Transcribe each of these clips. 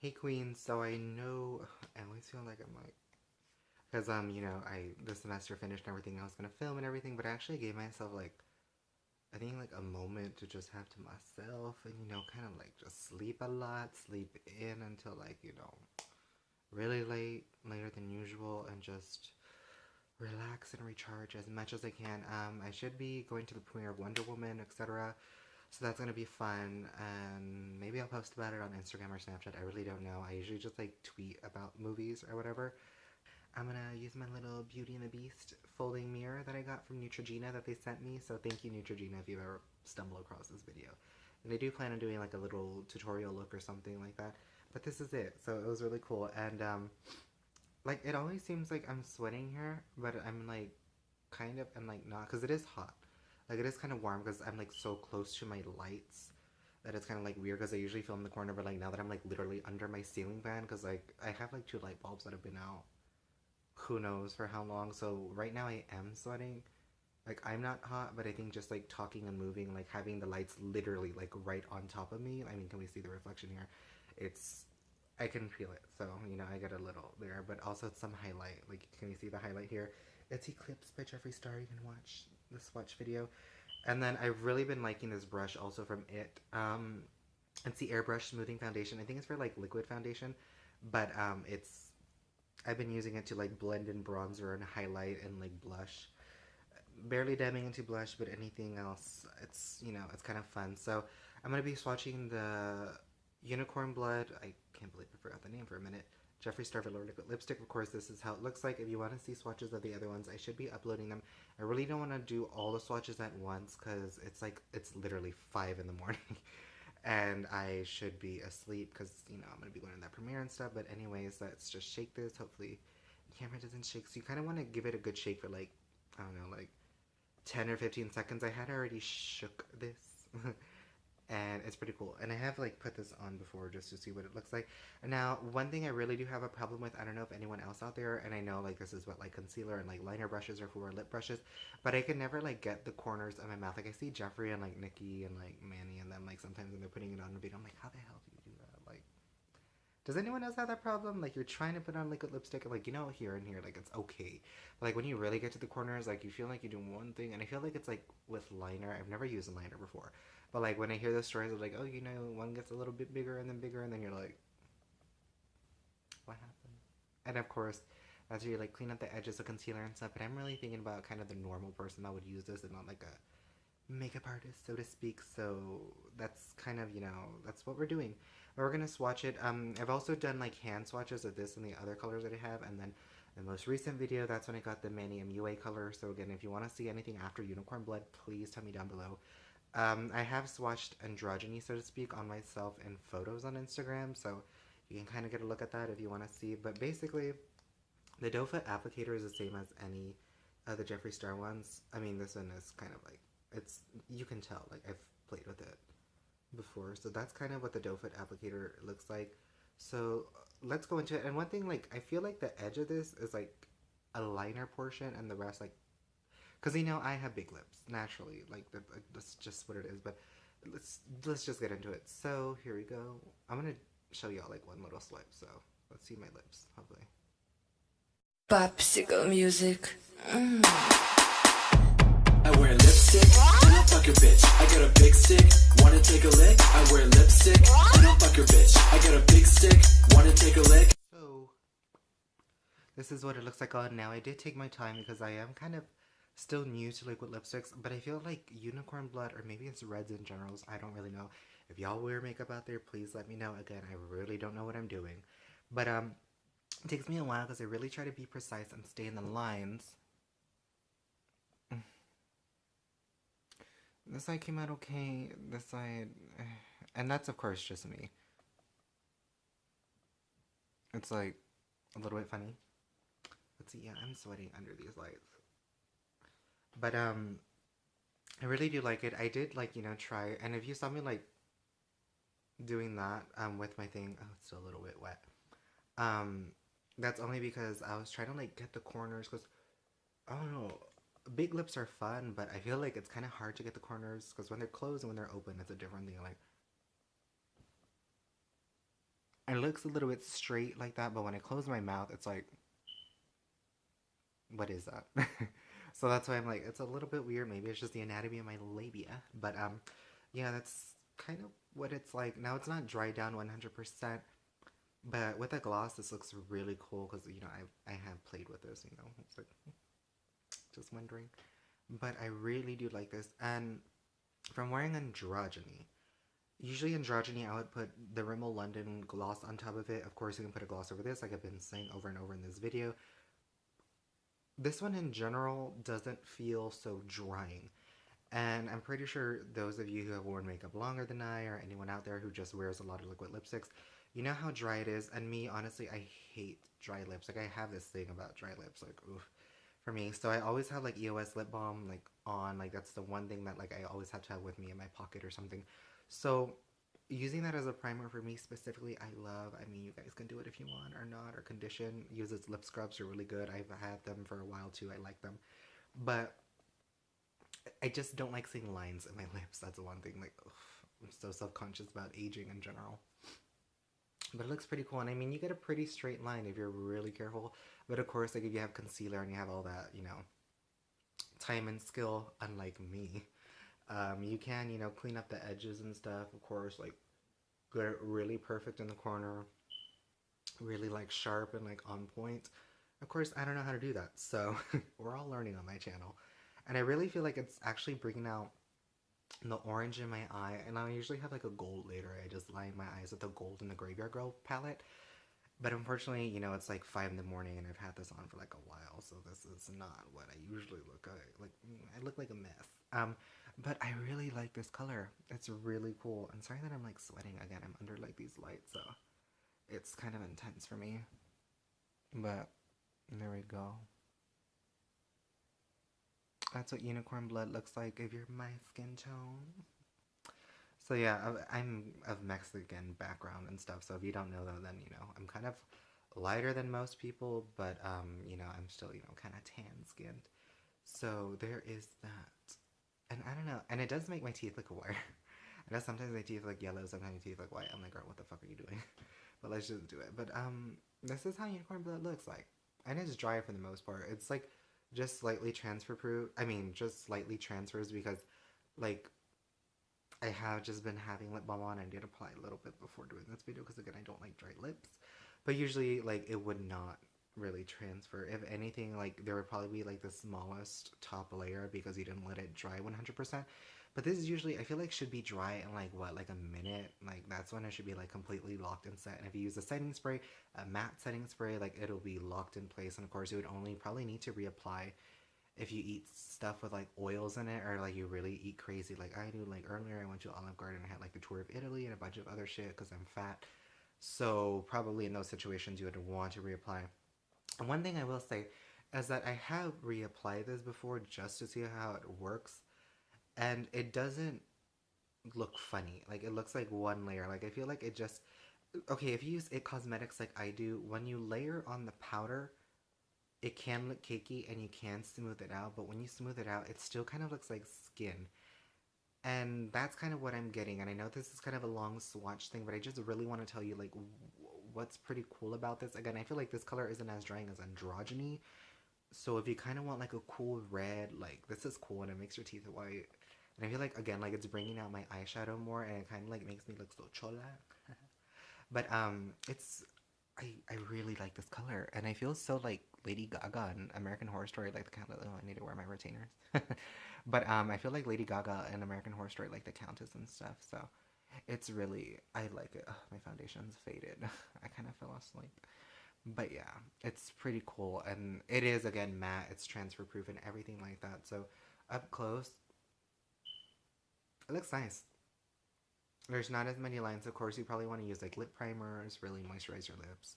Hey Queen, so I know I always feel like I'm like because you know, I this semester finished and everything I was gonna film and everything, but I actually gave myself like I think like a moment to just have to myself and you know, kind of like just sleep a lot, sleep in until like, you know, really late, later than usual, and just relax and recharge as much as I can. I should be going to the premiere of Wonder Woman, etc. So that's gonna be fun, and maybe I'll post about it on Instagram or Snapchat. I really don't know. I usually just like tweet about movies or whatever. I'm gonna use my little Beauty and the Beast folding mirror that I got from Neutrogena that they sent me. So thank you, Neutrogena, if you've ever stumbled across this video. And I do plan on doing like a little tutorial look or something like that. But this is it. So it was really cool, and like it always seems like I'm sweating here, but I'm like kind of and like not because it is hot. Like it is kind of warm because I'm like so close to my lights that it's kind of like weird because I usually film in the corner, but like now that I'm like literally under my ceiling fan because like I have like two light bulbs that have been out who knows for how long. So right now I am sweating. Like I'm not hot, but I think just like talking and moving, like having the lights literally like right on top of me. I mean, can we see the reflection here? It's I can feel it. So, you know, I get a little there, but also it's some highlight. Like can you see the highlight here? It's Eclipse by Jeffree Star. You can watch the Swatch video. And then I've really been liking this brush also from it. It's the Airbrush Smoothing Foundation. I think it's for like liquid foundation, but it's I've been using it to like blend in bronzer and highlight and like blush. Barely dabbing into blush, but anything else, it's you know it's kind of fun. So I'm gonna be swatching the Unicorn Blood. I can't believe I forgot the name for a minute. Jeffree Star Velour Liquid Lipstick. Of course, this is how it looks like. If you want to see swatches of the other ones, I should be uploading them. I really don't want to do all the swatches at once because it's like it's literally 5 in the morning. And I should be asleep because you know I'm gonna be going to that premiere and stuff. But anyways, let's just shake this. Hopefully, the camera doesn't shake. So you kind of want to give it a good shake for like I don't know, like 10 or 15 seconds. I had already shook this, and it's pretty cool. And I have like put this on before just to see what it looks like. And now, one thing I really do have a problem with. I don't know if anyone else out there, and I know like this is what like concealer and like liner brushes are for, lip brushes, but I can never like get the corners of my mouth. Like I see Jeffree and like Nikki and like Manny and them like sometimes when they're putting it on the video, I'm like, how the hell do you do that? Like, does anyone else have that problem? Like you're trying to put on liquid lipstick and like you know here and here like it's okay. But like when you really get to the corners, like you feel like you're doing one thing and I feel like it's like with liner. I've never used a liner before. But like when I hear the stories of like, oh, you know, one gets a little bit bigger and then you're like, what happened? And of course, as you like clean up the edges of concealer and stuff, but I'm really thinking about kind of the normal person that would use this and not like a makeup artist, so to speak. So that's kind of, you know, that's what we're doing. We're gonna swatch it. I've also done like hand swatches of this and the other colors that I have, and then the most recent video, that's when I got the Manny MUA color. So again, if you want to see anything after Unicorn Blood, please tell me down below. I have swatched androgyny, so to speak, on myself in photos on Instagram, so you can kind of get a look at that if you want to see. But basically, the doe foot applicator is the same as any of the Jeffree Star ones. I mean, this one is kind of like it's you can tell like I've played with it before, so that's kind of what the doe foot applicator looks like. So let's go into it. And one thing, like I feel like the edge of this is like a liner portion, and the rest like because you know I have big lips naturally, that's just what it is. But let's just get into it. So here we go. I'm gonna show y'all like one little swipe. So let's see my lips, hopefully. Popsicle music. I wear lipstick, and I'll fuck your bitch. I got a big stick, wanna take a lick? I wear lipstick, and I'll fuck your bitch. I got a big stick, wanna take a lick? So this is what it looks like on now. I did take my time because I am kind of still new to liquid lipsticks, but I feel like Unicorn Blood, or maybe it's reds in general, I don't really know. If y'all wear makeup out there, please let me know. Again, I really don't know what I'm doing. But it takes me a while because I really try to be precise and stay in the lines. This side came out okay. This side, and that's of course just me. It's like a little bit funny. Let's see. Yeah, I'm sweating under these lights. But I really do like it. I did like you know try, and if you saw me like doing that with my thing, oh, it's still a little bit wet. Um, that's only because I was trying to like get the corners because I don't know. Big lips are fun, but I feel like it's kind of hard to get the corners because when they're closed and when they're open, it's a different thing. Like, looks a little bit straight like that, but when I close my mouth, it's like, what is that? So that's why I'm like, it's a little bit weird. Maybe it's just the anatomy of my labia. But yeah, that's kind of what it's like. Now it's not dried down 100%, but with a gloss, this looks really cool because, you know, I have played with this, you know. It's like, just wondering. But I really do like this. And from wearing androgyny, usually androgyny, I would put the Rimmel London gloss on top of it. Of course, you can put a gloss over this, like I've been saying over and over in this video. This one in general doesn't feel so drying. And I'm pretty sure those of you who have worn makeup longer than I, or anyone out there who just wears a lot of liquid lipsticks, you know how dry it is. And me, honestly, I hate dry lips. Like, I have this thing about dry lips, like, oof, for me. So I always have, like, EOS lip balm, like, on. Like, that's the one thing that, like, I always have to have with me in my pocket or something. So using that as a primer for me specifically, I love. I mean, you guys can do it if you want or not, or condition. Use its lip scrubs are really good. I've had them for a while, too. I like them. But I just don't like seeing lines in my lips. That's the one thing. Like, ugh, I'm so self-conscious about aging in general. But it looks pretty cool. And I mean, you get a pretty straight line if you're really careful. But of course, like if you have concealer and you have all that, you know, time and skill, unlike me, you can, you know, clean up the edges and stuff. Of course, like get it really perfect in the corner, really like sharp and like on point. Of course, I don't know how to do that. So we're all learning on my channel. And I really feel like it's actually bringing out the orange in my eye. And I usually have like a gold later. I just line my eyes with the gold in the Graveyard Girl palette. But unfortunately, you know, it's like 5 in the morning and I've had this on for like a while. So this is not what I usually look like. I look like a mess. But I really like this color. It's really cool. I'm sorry that I'm like sweating again. I'm under like these lights. So it's kind of intense for me. But there we go. That's what unicorn blood looks like if you're my skin tone. So yeah, I'm of Mexican background and stuff. So if you don't know though, then you know I'm kind of lighter than most people, but you know I'm still kind of tan skinned. So there is that, and I don't know, and it does make my teeth look white. I know sometimes my teeth look yellow, sometimes my teeth look white. I'm like, girl, what the fuck are you doing? But let's just do it. But this is how unicorn blood looks like, and it's dry for the most part. It's like just slightly transfer proof. I mean, just slightly transfers because, like, I have just been having lip balm on. I did apply a little bit before doing this video because, again, I don't like dry lips. But usually, like, it would not really transfer. If anything, like, there would probably be, like, the smallest top layer because you didn't let it dry 100%. But this is usually, I feel like, should be dry in, like, what, like a minute? Like, that's when it should be, like, completely locked and set. And if you use a setting spray, a matte setting spray, like, it'll be locked in place. And, of course, you would only probably need to reapply if you eat stuff with like oils in it, or like you really eat crazy like I do. Like earlier I went to Olive Garden and I had like the tour of Italy and a bunch of other shit because I'm fat. So probably in those situations you would want to reapply. And one thing I will say is that I have reapplied this before just to see how it works, and it doesn't look funny. Like it looks like one layer. Like I feel like it just, okay, if you use It Cosmetics like I do, when you layer on the powder, it can look cakey and you can smooth it out, but when you smooth it out, it still kind of looks like skin. And that's kind of what I'm getting. And I know this is kind of a long swatch thing, but I just really want to tell you like what's pretty cool about this. Again, I feel like this color isn't as drying as androgyny. So if you kind of want like a cool red, like this is cool and it makes your teeth white. And I feel like, again, like it's bringing out my eyeshadow more and it kind of like makes me look so chola. But it's, I really like this color, and I feel so like Lady Gaga in American Horror Story, like the Countess. Oh, I need to wear my retainers. But I feel like Lady Gaga in American Horror Story, like the Countess and stuff. So it's really, I like it. Ugh, my foundation's faded. I kind of fell asleep. But yeah, it's pretty cool, and it is again matte. It's transfer proof and everything like that. So up close, it looks nice. There's not as many lines. Of course, you probably want to use like lip primers, really moisturize your lips.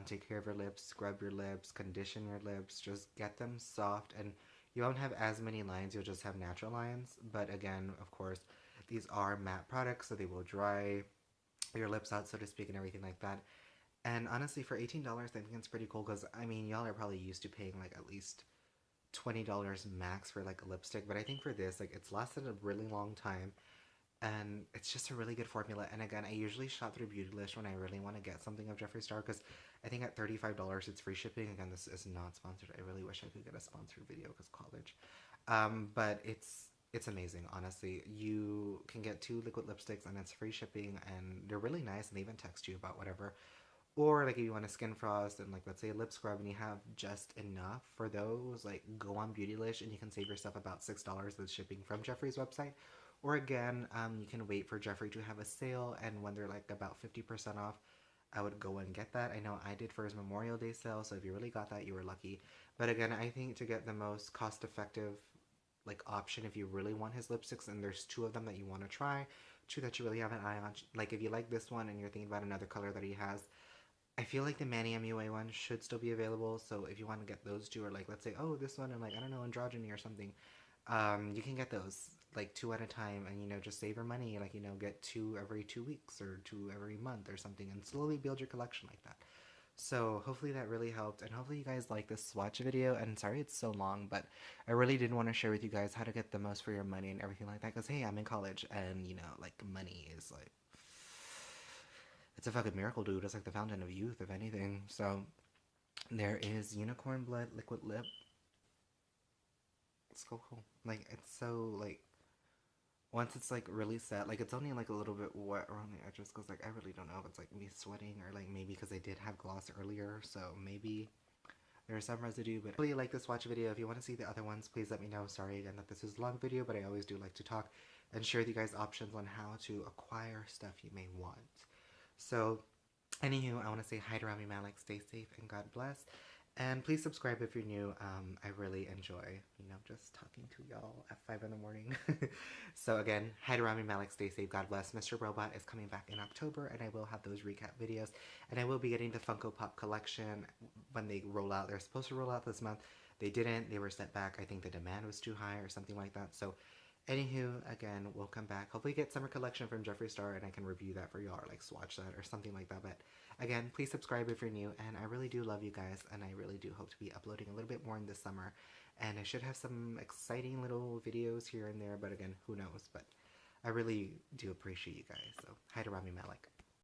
Take care of your lips, scrub your lips, condition your lips, just get them soft, and you won't have as many lines, you'll just have natural lines. But again, of course, these are matte products, so they will dry your lips out, so to speak, and everything like that. And honestly, for $18, I think it's pretty cool, because, I mean, y'all are probably used to paying, like, at least $20 max for, like, a lipstick, but I think for this, like, it's lasted a really long time. And it's just a really good formula. And again, I usually shop through Beautylish when I really want to get something of Jeffree Star, because I think at $35 it's free shipping. Again, this is not sponsored. I really wish I could get a sponsored video because college. But it's amazing, honestly. You can get 2 liquid lipsticks and it's free shipping, and they're really nice, and they even text you about whatever. Or like if you want a skin frost and like let's say a lip scrub and you have just enough for those, like go on Beautylish and you can save yourself about $6 with shipping from Jeffree's website. Or again, you can wait for Jeffree to have a sale, and when they're like about 50% off, I would go and get that. I know I did for his Memorial Day sale, so if you really got that, you were lucky. But again, I think to get the most cost effective like option, if you really want his lipsticks, and there's 2 of them that you want to try, 2 that you really have an eye on, like if you like this one and you're thinking about another color that he has, I feel like the Manny MUA one should still be available. So if you want to get those 2, or like let's say, oh, this one and like I don't know, androgyny or something, you can get those like 2 at a time, and just save your money. Like get 2 every 2 weeks or 2 every month or something, and slowly build your collection like that. So hopefully that really helped, and hopefully you guys like this swatch video. And sorry it's so long, but I really did want to share with you guys how to get the most for your money and everything like that. Because hey, I'm in college, and like money is like, it's a fucking miracle, dude. It's like the fountain of youth, if anything. So there is Unicorn Blood Liquid Lip. It's so cool. Like it's so like, once it's like really set, like it's only like a little bit wet around the edges, because like I really don't know if it's like me sweating or like maybe because I did have gloss earlier, so maybe there's some residue. But if you really like this watch video, if you want to see the other ones, please let me know. Sorry again that this is a long video, but I always do like to talk and share with you guys options on how to acquire stuff you may want. So anywho, I want to say hi to Rami Malek, stay safe and God bless. And please subscribe if you're new. I really enjoy, just talking to y'all at 5 in the morning. So again, hi to Rami Malek, stay safe, God bless. Mr. Robot is coming back in October, and I will have those recap videos. And I will be getting the Funko Pop collection when they roll out. They're supposed to roll out this month. They didn't. They were set back. I think the demand was too high or something like that. So anywho, again, we'll come back. Hopefully get summer collection from Jeffree Star, and I can review that for y'all, or like swatch that or something like that. But again, please subscribe if you're new, and I really do love you guys, and I really do hope to be uploading a little bit more in this summer. And I should have some exciting little videos here and there, but again, who knows. But I really do appreciate you guys. So hi to Rami Malek.